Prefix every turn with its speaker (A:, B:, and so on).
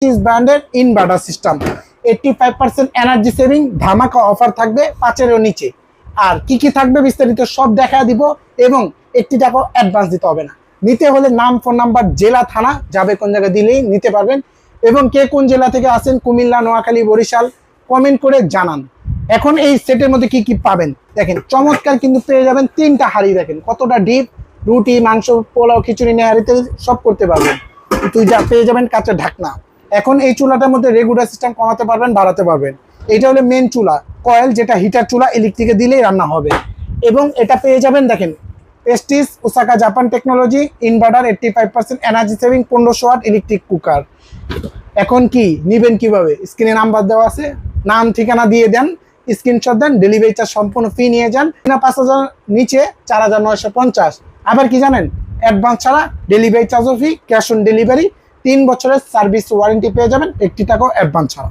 A: ব্র্যান্ডের inverter system 85% energy saving ধামাকা offer থাকবে 5-এরও নিচে। আর কি কি থাকবে বিস্তারিত সব দেখা দিব এবং 1 টাকাও অ্যাডভান্স দিতে হবে না। নিতে হলে নাম, ফোন নাম্বার, জেলা, থানা যাবে কোন জায়গায় দিলেই নিতে পারবেন। এবং কে কোন জেলা থেকে আসেন, কুমিল্লা, নোয়াখালী, বরিশাল, কমেন্ট করে জানান। এখন এই সেটের মধ্যে কি কি পাবেন দেখেন, চমৎকার কিন্তু পেয়ে যাবেন 3টা হাঁড়ি। দেখেন কতটা ডিপ, রুটি, মাংস, পোলাও, খিচুড়ি নেহারিতে সব করতে পারবেন। তুই যা পেয়ে যাবেন কাঁচের ঢাকনা। এখন এই চুলাটার মধ্যে রেগুলার সিস্টেম কমাতে পারবেন, বাড়াতে পারবেন। এটা হলো মেন চুলা, কয়েল, যেটা হিটার চুলা, ইলেকট্রিকে দিলেই রান্না হবে। এবং এটা পেয়ে যাবেন দেখেন পেস্টিস Osaka Japan technology inverter 85% energy saving 1500 watt electric cooker. এখন কি নিবেন কিভাবে, স্ক্রিনে নাম্বার দেওয়া আছে, নাম ঠিকানা দিয়ে দেন, স্ক্রিনশট দেন, ডেলিভারি চার্জ সম্পূর্ণ ফ্রি নিয়ে যান। 5000 নিচে 4950। আবার কি জানেন, অ্যাডভান্স ছাড়া ডেলিভারি চার্জও ফ্রি, ক্যাশ অন ডেলিভারি, 3 বছরের সার্ভিস ওয়ারেন্টি পেয়ে যাবেন 1 টাকাও অ্যাডভান্স ছাড়া।